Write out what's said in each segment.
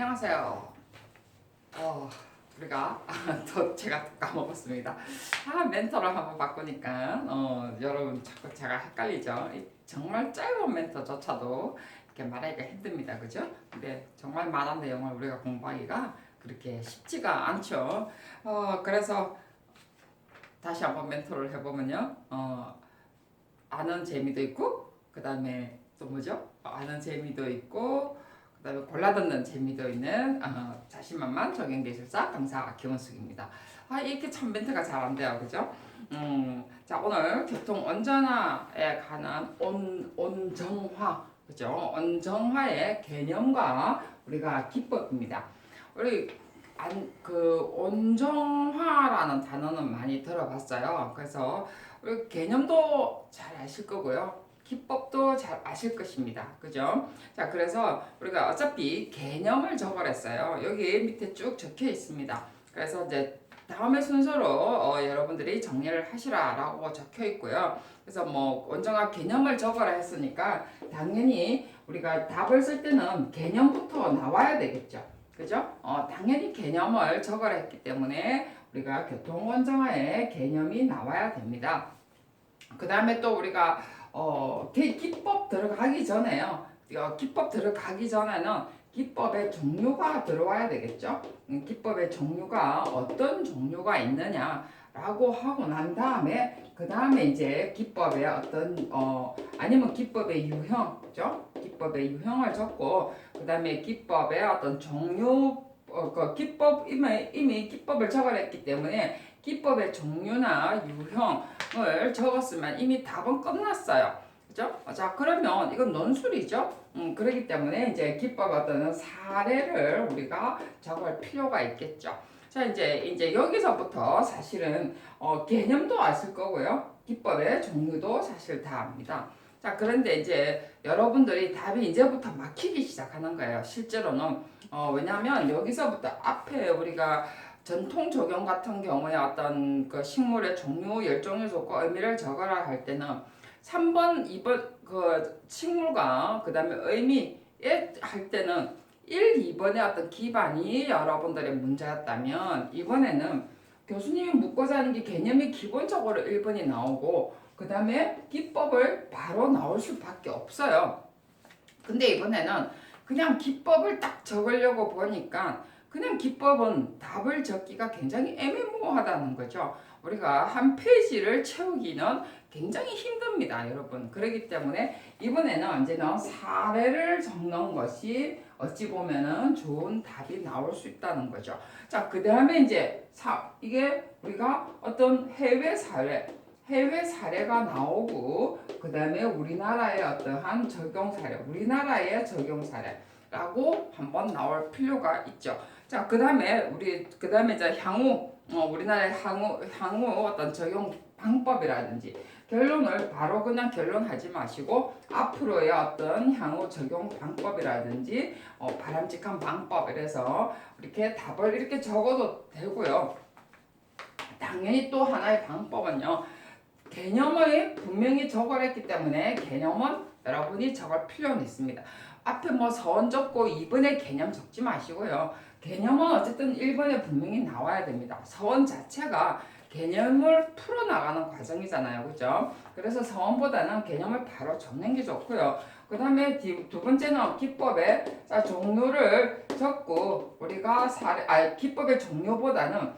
안녕하세요. 우리가 또 제가 까먹었습니다. 멘토를 한번 바꾸니까 여러분 자꾸 제가 헷갈리죠. 정말 짧은 멘토조차도 이렇게 말하기가 힘듭니다, 그죠? 근데 정말 많은 내용을 우리가 공부하기가 그렇게 쉽지가 않죠. 그래서 다시 한번 멘토를 해보면요. 아는 재미도 있고, 그 다음에 또 뭐죠? 아는 재미도 있고, 그 다음에 골라듣는 재미도 있는 자신만만 적용기술사 강사 김은숙입니다. 이렇게 참 멘트가 잘 안 돼요, 그죠? 자, 오늘 교통 온전화에 관한 온정화, 그죠? 온정화의 개념과 우리가 기법입니다. 우리 온정화라는 단어는 많이 들어봤어요. 그래서 우리 개념도 잘 아실 거고요. 기법도 잘 아실 것입니다. 그죠? 자, 그래서 우리가 어차피 개념을 적어냈어요. 여기 밑에 쭉 적혀 있습니다. 그래서 이제 다음의 순서로 여러분들이 정리를 하시라라고 적혀 있고요. 그래서 뭐 온정화 개념을 적어라 했으니까 당연히 우리가 답을 쓸 때는 개념부터 나와야 되겠죠. 그죠? 당연히 개념을 적어라 했기 때문에 우리가 교통원정화의 개념이 나와야 됩니다. 그 다음에 또 우리가 기법 들어가기 전에요. 기법 들어가기 전에는 기법의 종류가 들어와야 되겠죠. 기법의 종류가 어떤 종류가 있느냐라고 하고 난 다음에 그 다음에 이제 기법의 어떤 아니면 기법의 유형, 그죠? 기법의 유형을 적고 그 다음에 기법의 어떤 종류 그 기법 이미 기법을 적어냈기 때문에 기법의 종류나 유형을 적었으면 이미 답은 끝났어요. 그죠? 자, 그러면 이건 논술이죠. 그렇기 때문에 이제 기법 어떤 사례를 우리가 적을 필요가 있겠죠. 자, 이제 여기서부터 사실은 개념도 아실 거고요. 기법의 종류도 사실 다 압니다. 자, 그런데 이제 여러분들이 답이 이제부터 막히기 시작하는 거예요. 실제로는 왜냐하면 여기서부터 앞에 우리가 전통 적용 같은 경우에 어떤 그 식물의 종류, 열종, 요소과 의미를 적어라 할 때는 3번, 2번 그 식물과 그 다음에 의미에 할 때는 1, 2번의 어떤 기반이 여러분들의 문제였다면 이번에는 교수님이 묻고자 하는 게 개념이 기본적으로 1번이 나오고 그 다음에 기법을 바로 나올 수밖에 없어요. 근데 이번에는 그냥 기법을 딱 적으려고 보니까 그냥 기법은 답을 적기가 굉장히 애매모호하다는 거죠. 우리가 한 페이지를 채우기는 굉장히 힘듭니다, 여러분. 그렇기 때문에 이번에는 이제는 사례를 적는 것이 어찌 보면은 좋은 답이 나올 수 있다는 거죠. 자, 그 다음에 이제 이게 우리가 어떤 해외 사례가 나오고 그 다음에 우리나라의 어떠한 적용 사례, 우리나라의 적용 사례라고 한번 나올 필요가 있죠. 자, 그 다음에 이제 우리나라의 향후 어떤 적용 방법이라든지 결론을 바로 그냥 결론하지 마시고 앞으로의 어떤 향후 적용 방법이라든지 바람직한 방법 이래서 이렇게 답을 이렇게 적어도 되고요. 당연히 또 하나의 방법은요. 개념을 분명히 적어냈기 때문에 개념은 여러분이 적을 필요는 있습니다. 앞에 뭐 서원 적고 2번에 개념 적지 마시고요. 개념은 어쨌든 1번에 분명히 나와야 됩니다. 서원 자체가 개념을 풀어나가는 과정이잖아요. 그죠? 그래서 서원보다는 개념을 바로 적는 게 좋고요. 그 다음에 두 번째는 기법의 종류를 적고 우리가 기법의 종류보다는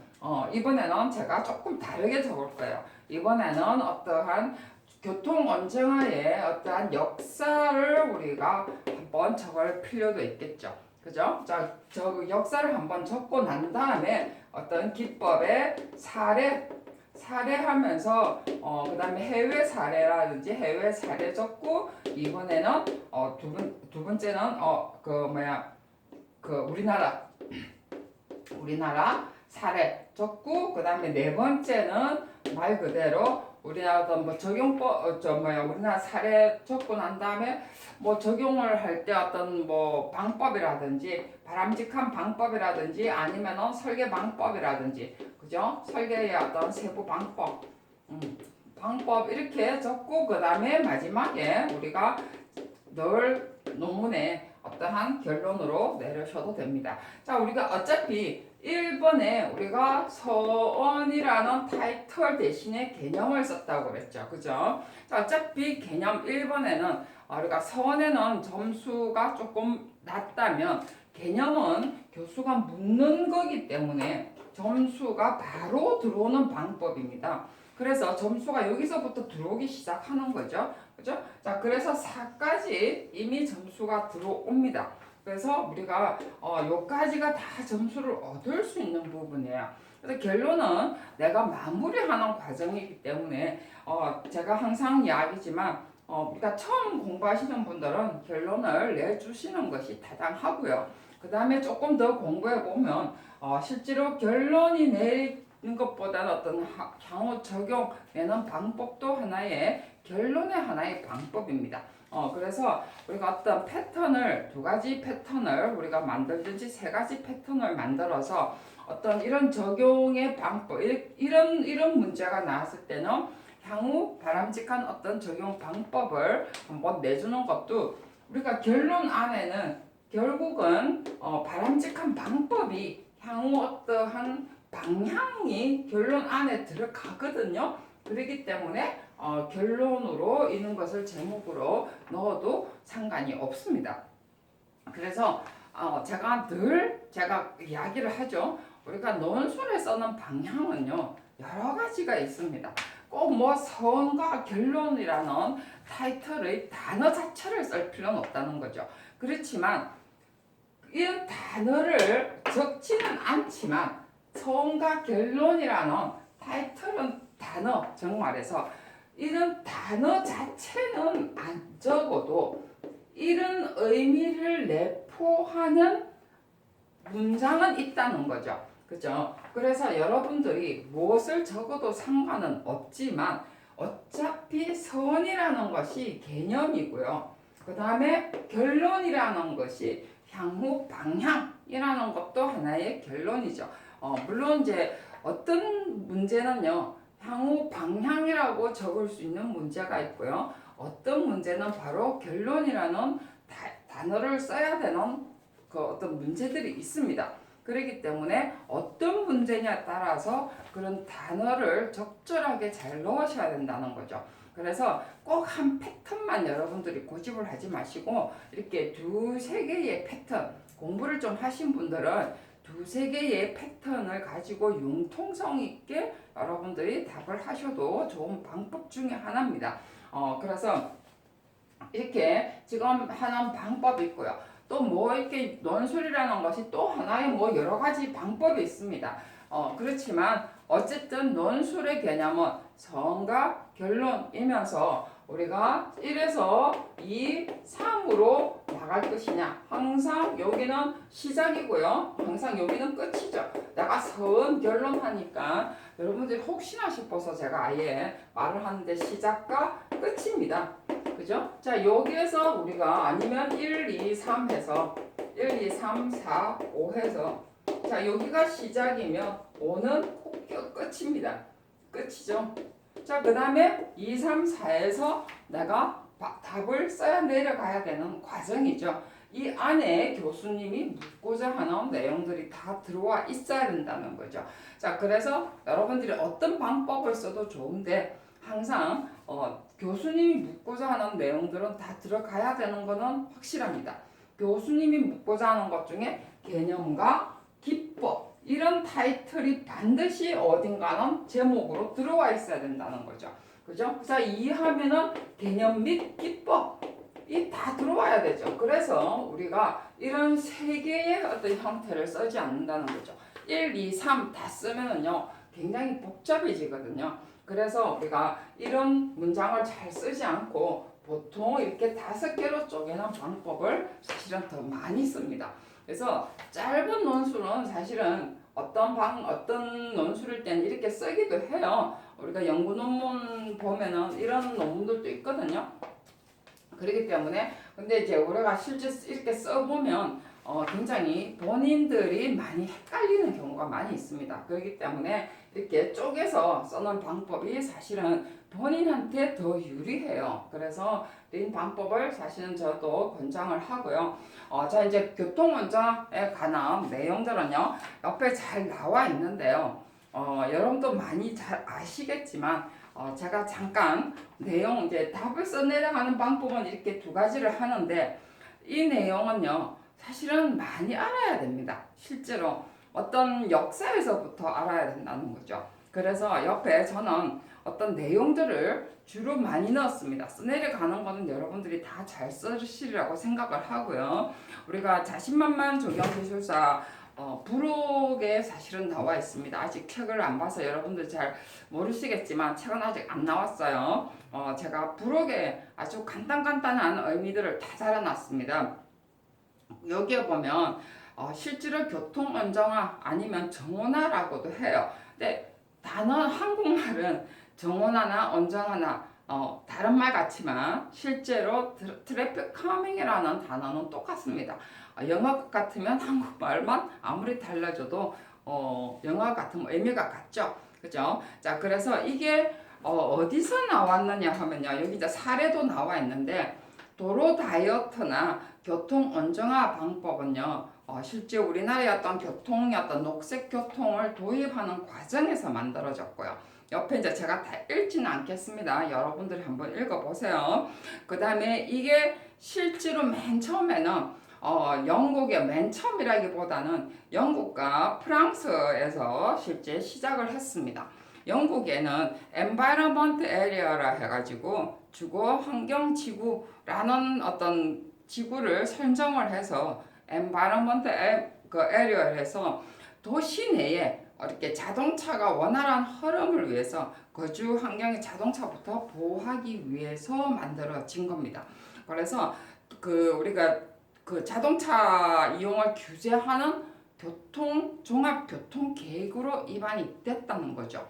이번에는 제가 조금 다르게 적을 거예요. 이번에는 어떠한 교통 안정화의 어떠한 역사를 우리가 한번 적을 필요도 있겠죠. 그죠? 자, 저 역사를 한번 적고 난 다음에 어떤 기법의 사례하면서 그 다음에 해외 사례라든지 해외 사례 적고 이번에는 두 번째는 우리나라 사례 적고 그 다음에 네 번째는 말 그대로 우리나라 뭐 적용법 우리나라 사례 적고 난 다음에 뭐 적용을 할 때 어떤 뭐 방법이라든지 바람직한 방법이라든지 아니면은 설계 방법이라든지 그죠? 설계의 어떤 세부 방법 이렇게 적고 그 다음에 마지막에 우리가 늘 논문에 어떠한 결론으로 내려셔도 됩니다. 자, 우리가 어차피 1번에 우리가 서원이라는 타이틀 대신에 개념을 썼다고 그랬죠. 그죠? 자, 어차피 개념 1번에는 우리가 서원에는 점수가 조금 낮다면 개념은 교수가 묻는 거기 때문에 점수가 바로 들어오는 방법입니다. 그래서 점수가 여기서부터 들어오기 시작하는 거죠. 그죠? 자, 그래서 4까지 이미 점수가 들어옵니다. 그래서 우리가 요까지가 다 점수를 얻을 수 있는 부분이에요. 그래서 결론은 내가 마무리하는 과정이기 때문에 제가 항상 이야기지만 우리가 처음 공부하시는 분들은 결론을 내주시는 것이 타당하고요. 그 다음에 조금 더 공부해 보면 실제로 결론이 내리는 것보다는 어떤 향후 적용되는 방법도 하나의 결론의 하나의 방법입니다. 그래서 우리가 어떤 패턴을 두 가지 패턴을 우리가 만들든지 세 가지 패턴을 만들어서 어떤 이런 적용의 방법 이런 문제가 나왔을 때는 향후 바람직한 어떤 적용 방법을 한번 내주는 것도 우리가 결론 안에는 결국은 바람직한 방법이 향후 어떠한 방향이 결론 안에 들어가거든요. 그렇기 때문에 결론으로 있는 것을 제목으로 넣어도 상관이 없습니다. 그래서 제가 이야기를 하죠. 우리가 논술에 쓰는 방향은요 여러 가지가 있습니다. 꼭 뭐 서원과 결론이라는 타이틀의 단어 자체를 쓸 필요는 없다는 거죠. 그렇지만 이런 단어를 적지는 않지만 서원과 결론이라는 타이틀은 단어 정말에서 이런 단어 자체는 안 적어도 이런 의미를 내포하는 문장은 있다는 거죠. 그죠? 그래서 여러분들이 무엇을 적어도 상관은 없지만 어차피 서원이라는 것이 개념이고요. 그 다음에 결론이라는 것이 향후 방향이라는 것도 하나의 결론이죠. 물론 이제 어떤 문제는요. 향후 방향이라고 적을 수 있는 문제가 있고요. 어떤 문제는 바로 결론이라는 단어를 써야 되는 그 어떤 문제들이 있습니다. 그렇기 때문에 어떤 문제냐에 따라서 그런 단어를 적절하게 잘 넣으셔야 된다는 거죠. 그래서 꼭 한 패턴만 여러분들이 고집을 하지 마시고 이렇게 두세 개의 패턴 공부를 좀 하신 분들은 두세 개의 패턴을 가지고 융통성 있게 여러분들이 답을 하셔도 좋은 방법 중에 하나입니다. 그래서 이렇게 지금 하는 방법이 있고요. 또 뭐 이렇게 논술이라는 것이 또 하나의 뭐 여러 가지 방법이 있습니다. 그렇지만 어쨌든 논술의 개념은 서원과 결론이면서 우리가 1에서 2, 3으로 나갈 것이냐. 항상 여기는 시작이고요. 항상 여기는 끝이죠. 내가 서원 결론 하니까 여러분들이 혹시나 싶어서 제가 아예 말을 하는데 시작과 끝입니다. 그죠? 자, 여기에서 우리가 아니면 1, 2, 3 해서 1, 2, 3, 4, 5 해서 자, 여기가 시작이면 5는 끝입니다. 끝이죠. 자, 그 다음에 2, 3, 4에서 내가 답을 써야 내려가야 되는 과정이죠. 이 안에 교수님이 묻고자 하는 내용들이 다 들어와 있어야 된다는 거죠. 자, 그래서 여러분들이 어떤 방법을 써도 좋은데 항상 교수님이 묻고자 하는 내용들은 다 들어가야 되는 것은 확실합니다. 교수님이 묻고자 하는 것 중에 개념과 기법 이런 타이틀이 반드시 어딘가는 제목으로 들어와 있어야 된다는 거죠. 그죠? 그래서 이 하면은 개념 및 기법이 다 들어와야 되죠. 그래서 우리가 이런 세 개의 어떤 형태를 쓰지 않는다는 거죠. 1, 2, 3 다 쓰면은요 굉장히 복잡해지거든요. 그래서 우리가 이런 문장을 잘 쓰지 않고 보통 이렇게 5개로 쪼개는 방법을 사실은 더 많이 씁니다. 그래서 짧은 논술은 사실은 어떤 논술일 때는 이렇게 쓰기도 해요. 우리가 연구 논문 보면은 이런 논문들도 있거든요. 그렇기 때문에 근데 이제 우리가 실제 이렇게 써보면 굉장히 본인들이 많이 헷갈리는 경우가 많이 있습니다. 그렇기 때문에 이렇게 쪼개서 쓰는 방법이 사실은 본인한테 더 유리해요. 그래서 이 방법을 사실은 저도 권장을 하고요. 자, 이제 교통운전에 관한 내용들은요, 옆에 잘 나와 있는데요. 여러분도 많이 잘 아시겠지만, 제가 잠깐 내용, 이제 답을 써내려가는 방법은 이렇게 두 가지를 하는데, 이 내용은요, 사실은 많이 알아야 됩니다. 실제로 어떤 역사에서부터 알아야 된다는 거죠. 그래서 옆에 저는 어떤 내용들을 주로 많이 넣었습니다. 써내려가는 거는 여러분들이 다 잘 쓰시리라고 생각을 하고요. 우리가 자신만만 조경기술사 부록에 사실은 나와 있습니다. 아직 책을 안 봐서 여러분들 잘 모르시겠지만 책은 아직 안 나왔어요. 제가 부록에 아주 간단한 의미들을 다 달아놨습니다. 여기에 보면 실제로 교통안정화 아니면 정원화라고도 해요. 근데 단어 한국말은 정원화나 안정화나 다른 말 같지만 실제로 트래픽 카밍이라는 단어는 똑같습니다. 영어 같으면 한국말만 아무리 달라져도 영어 같은 의미가 같죠. 그죠? 자, 그래서 이게 어디서 나왔느냐 하면요. 여기 이제 사례도 나와 있는데 도로 다이어트나 교통 안정화 방법은요. 실제 우리나라의 어떤 교통의 어떤 녹색 교통을 도입하는 과정에서 만들어졌고요. 옆에 이제 제가 다 읽지는 않겠습니다. 여러분들이 한번 읽어보세요. 그 다음에 이게 실제로 맨 처음에는 영국의 맨 처음이라기보다는 영국과 프랑스에서 실제 시작을 했습니다. 영국에는 environment area라 해가지고 주거 환경 지구라는 어떤 지구를 설정을 해서 environment area를 해서 도시 내에 이렇게 자동차가 원활한 흐름을 위해서 거주 환경의 자동차부터 보호하기 위해서 만들어진 겁니다. 그래서 우리가 자동차 이용을 규제하는 종합교통계획으로 입안이 됐다는 거죠.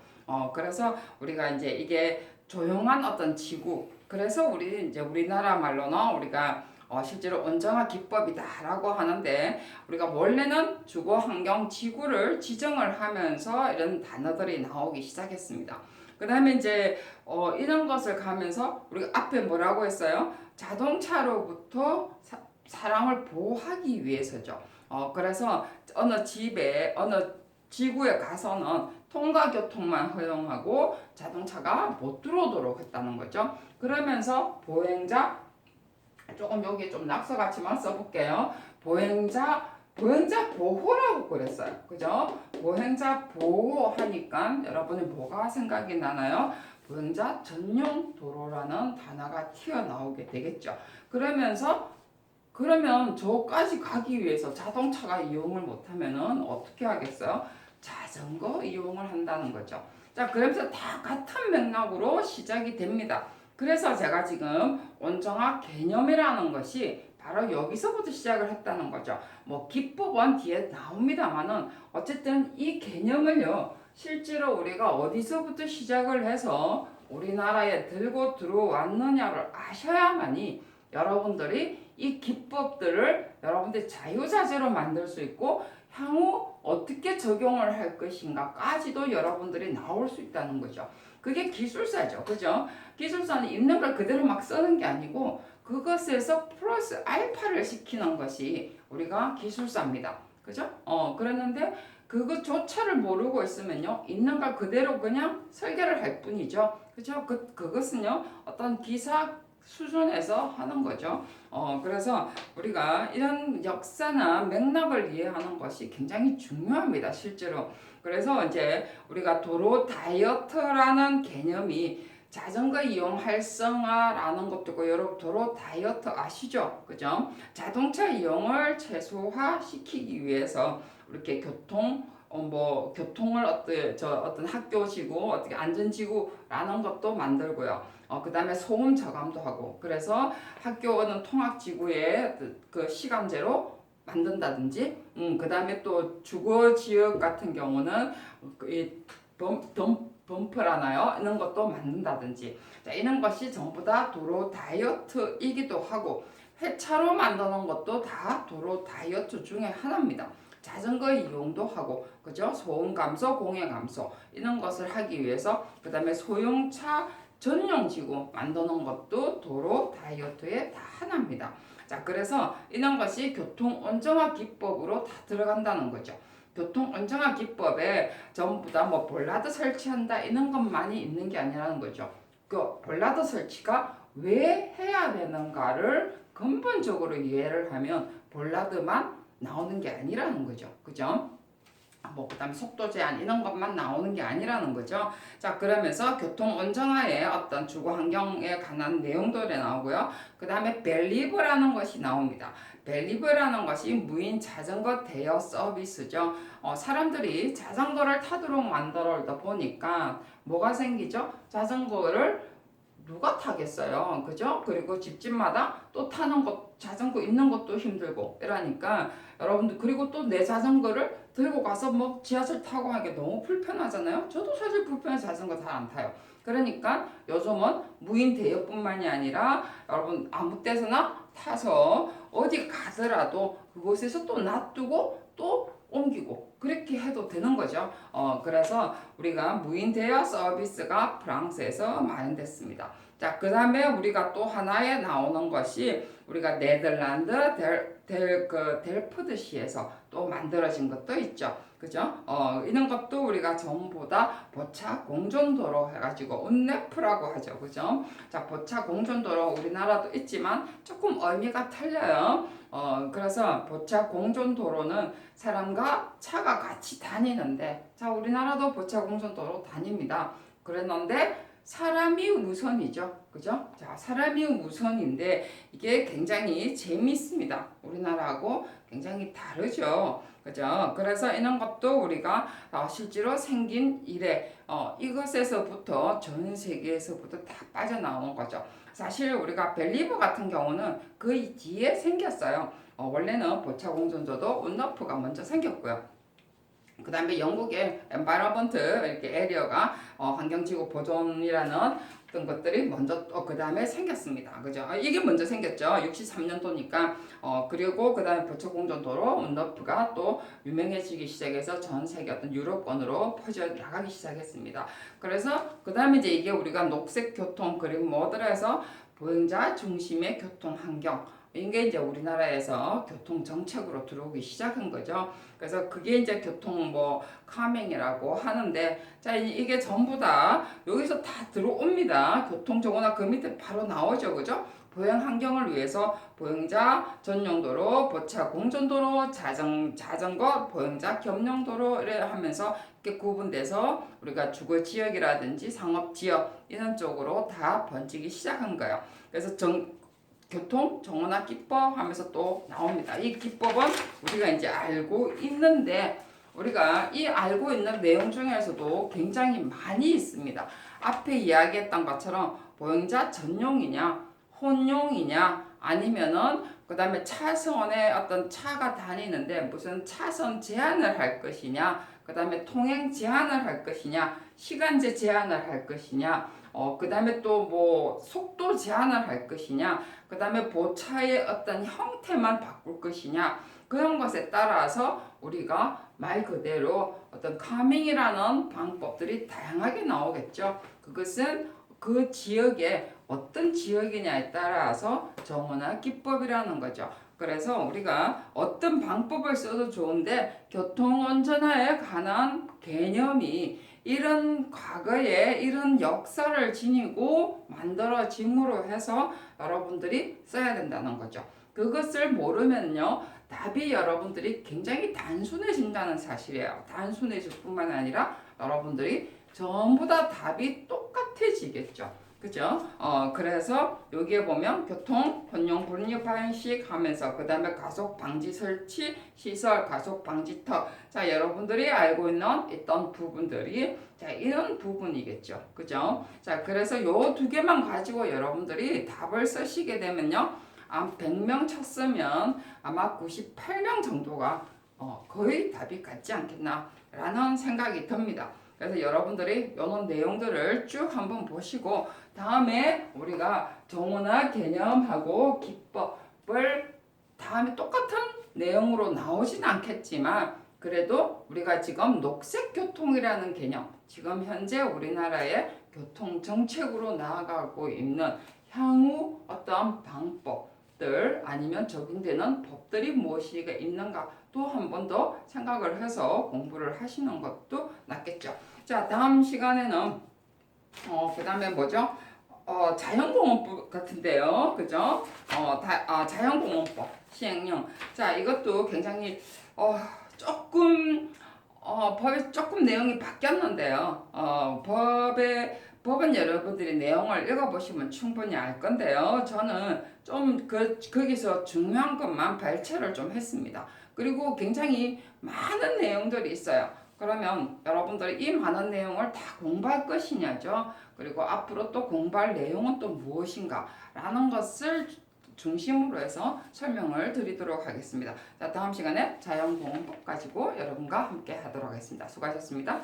그래서 우리가 이제 이게 조용한 어떤 지구, 그래서 우리나라 말로는 우리가 실제로 안정화 기법이다라고 하는데, 우리가 원래는 주거 환경 지구를 지정을 하면서 이런 단어들이 나오기 시작했습니다. 그 다음에 이제 이런 것을 가면서 우리가 앞에 뭐라고 했어요? 자동차로부터 사람을 보호하기 위해서죠. 그래서 어느 지구에 가서는 통과교통만 허용하고 자동차가 못 들어오도록 했다는 거죠. 그러면서 보행자, 조금 여기 좀 낙서같이만 써볼게요. 보행자 보호라고 그랬어요. 그죠? 보행자 보호하니까 여러분이 뭐가 생각이 나나요? 보행자 전용 도로라는 단어가 튀어나오게 되겠죠. 그러면 저까지 가기 위해서 자동차가 이용을 못하면은 어떻게 하겠어요? 자전거 이용을 한다는 거죠. 자, 그러면서 다 같은 맥락으로 시작이 됩니다. 그래서 제가 지금 온정화 개념이라는 것이 바로 여기서부터 시작을 했다는 거죠. 뭐 기법은 뒤에 나옵니다만은 어쨌든 이 개념을요, 실제로 우리가 어디서부터 시작을 해서 우리나라에 들고 들어왔느냐를 아셔야만이 여러분들이 이 기법들을 여러분들이 자유자재로 만들 수 있고 향후 어떻게 적용을 할 것인가까지도 여러분들이 나올 수 있다는 거죠. 그게 기술사죠. 그죠? 기술사는 있는 걸 그대로 막 쓰는 게 아니고 그것에서 플러스 알파를 시키는 것이 우리가 기술사입니다. 그죠? 그랬는데 그것조차를 모르고 있으면요, 있는 걸 그대로 그냥 설계를 할 뿐이죠. 그죠? 그것은요, 어떤 기사 수준에서 하는 거죠. 그래서 우리가 이런 역사나 맥락을 이해하는 것이 굉장히 중요합니다. 실제로. 그래서 이제 우리가 도로 다이어트라는 개념이 자전거 이용 활성화라는 것도 있고, 여러분 도로 다이어트 아시죠? 그죠? 자동차 이용을 최소화시키기 위해서 이렇게 교통을 어떤 학교지구, 어떻게 안전지구라는 것도 만들고요. 그 다음에 소음 저감도 하고, 그래서 학교는 통학지구에 그 시간제로 만든다든지, 그 다음에 또 주거 지역 같은 경우는 이 범프라나요? 이런 것도 만든다든지, 자, 이런 것이 전부 다 도로 다이어트이기도 하고, 회차로 만드는 것도 다 도로 다이어트 중에 하나입니다. 자전거 이용도 하고, 그죠? 소음 감소, 공해 감소 이런 것을 하기 위해서, 그 다음에 소형차 전용 지구 만드는 것도 도로 다이어트의 다 하나입니다. 자, 그래서 이런 것이 교통 안정화 기법으로 다 들어간다는 거죠. 교통 안정화 기법에 전부 다 뭐 볼라드 설치한다 이런 것만이 있는 게 아니라는 거죠. 그 볼라드 설치가 왜 해야 되는가를 근본적으로 이해를 하면 볼라드만 나오는 게 아니라는 거죠. 그죠? 뭐 그다음에 속도 제한 이런 것만 나오는 게 아니라는 거죠. 자, 그러면서 교통 안정화의 어떤 주거 환경에 관한 내용들이 나오고요. 그다음에 벨리브라는 것이 나옵니다. 벨리브라는 것이 무인 자전거 대여 서비스죠. 사람들이 자전거를 타도록 만들어다 보니까 뭐가 생기죠? 자전거를 누가 타겠어요. 그죠? 그리고 집집마다 또 타는 것, 자전거 있는 것도 힘들고 이러니까 여러분들, 그리고 또 내 자전거를 들고 가서 뭐 지하철 타고 하기 너무 불편하잖아요. 저도 사실 불편해서 자전거 잘 안 타요. 그러니까 요즘은 무인 대여뿐만이 아니라 여러분 아무 때서나 타서 어디 가더라도 그곳에서 또 놔두고 또 옮기고 그렇게 해도 되는 거죠. 그래서 우리가 무인 대여 서비스가 프랑스에서 마련됐습니다. 자, 그 다음에 우리가 또 하나에 나오는 것이 우리가 네덜란드 델프트시에서 또 만들어진 것도 있죠. 그죠? 이런 것도 우리가 전부 다 보차 공존도로 해가지고 운네프라고 하죠. 그죠? 자, 보차 공존도로 우리나라도 있지만 조금 의미가 틀려요. 그래서 보차 공존도로는 사람과 차가 같이 다니는데, 자, 우리나라도 보차 공존도로 다닙니다. 그랬는데 사람이 우선이죠. 그죠? 자, 사람이 우선인데 이게 굉장히 재미있습니다. 우리나라하고 굉장히 다르죠. 그죠? 그래서 이런 것도 우리가 실제로 생긴 이래 이것에서부터 전 세계에서부터 다 빠져나온 거죠. 사실 우리가 벨리브 같은 경우는 그 뒤에 생겼어요. 원래는 보차 공존도도 운너프가 먼저 생겼고요. 그 다음에 영국의 엔바이러먼트 이렇게 에리어가 환경지구 보존이라는 어떤 것들이 먼저 그 다음에 생겼습니다. 그죠? 이게 먼저 생겼죠. 63년도니까. 그리고 그 다음에 보초공존도로 운너프가 또 유명해지기 시작해서 전 세계 어떤 유럽권으로 퍼져 나가기 시작했습니다. 그래서 그 다음에 이제 이게 우리가 녹색 교통 그리고 뭐더라 해서 보행자 중심의 교통 환경, 이게 이제 우리나라에서 교통 정책으로 들어오기 시작한 거죠. 그래서 그게 이제 교통 뭐 카맹이라고 하는데, 자, 이게 전부 다 여기서 다 들어옵니다. 교통 정보나 그 밑에 바로 나오죠. 그죠? 보행 환경을 위해서 보행자 전용도로, 보차 공전도로, 자전거 보행자 겸용도로 이래 하면서 이렇게 구분돼서 우리가 주거 지역이라든지 상업 지역 이런 쪽으로 다 번지기 시작한 거예요. 그래서 교통 정원화 기법 하면서 또 나옵니다. 이 기법은 우리가 이제 알고 있는데, 우리가 이 알고 있는 내용 중에서도 굉장히 많이 있습니다. 앞에 이야기했던 것처럼 보행자 전용이냐 혼용이냐, 아니면은 그 다음에 차선에 어떤 차가 다니는데 무슨 차선 제한을 할 것이냐, 그 다음에 통행 제한을 할 것이냐, 시간제 제한을 할 것이냐, 그 다음에 또 뭐 속도 제한을 할 것이냐, 그 다음에 보차의 어떤 형태만 바꿀 것이냐, 그런 것에 따라서 우리가 말 그대로 어떤 카밍이라는 방법들이 다양하게 나오겠죠. 그것은 그 지역에 어떤 지역이냐에 따라서 정원화 기법이라는 거죠. 그래서 우리가 어떤 방법을 써도 좋은데 교통안전화에 관한 개념이 이런 과거에 이런 역사를 지니고 만들어짐으로 해서 여러분들이 써야 된다는 거죠. 그것을 모르면요, 답이 여러분들이 굉장히 단순해진다는 사실이에요. 단순해질 뿐만 아니라 여러분들이 전부 다 답이 똑같아지겠죠. 그죠? 그래서 여기에 보면 교통, 혼용, 분류 방식 하면서 그 다음에 가속 방지 설치, 시설, 가속 방지터. 자, 여러분들이 알고 있는 어떤 부분들이 자, 이런 부분이겠죠. 그죠? 자, 그래서 요 두 개만 가지고 여러분들이 답을 쓰시게 되면요, 100명 쳤으면 아마 98명 정도가 거의 답이 같지 않겠나 라는 생각이 듭니다. 그래서 여러분들이 이런 내용들을 쭉 한번 보시고 다음에 우리가 정원화 개념하고 기법을 법을 다음에 똑같은 내용으로 나오진 않겠지만 그래도 우리가 지금 녹색교통이라는 개념, 지금 현재 우리나라의 교통 정책으로 나아가고 있는 향후 어떤 방법들 아니면 적용되는 법들이 무엇이 있는가 또 한 번 더 생각을 해서 공부를 하시는 것도 낫겠죠. 자, 다음 시간에는 그 다음에 뭐죠? 자연공원법 같은데요. 그죠? 자연공원법 시행령. 자, 이것도 굉장히, 조금, 법에 조금 내용이 바뀌었는데요. 법은 여러분들이 내용을 읽어보시면 충분히 알 건데요. 저는 좀 거기서 중요한 것만 발췌를 좀 했습니다. 그리고 굉장히 많은 내용들이 있어요. 그러면 여러분들이 이 많은 내용을 다 공부할 것이냐죠. 그리고 앞으로 또 공부할 내용은 또 무엇인가 라는 것을 중심으로 해서 설명을 드리도록 하겠습니다. 자, 다음 시간에 자연공원법 가지고 여러분과 함께 하도록 하겠습니다. 수고하셨습니다.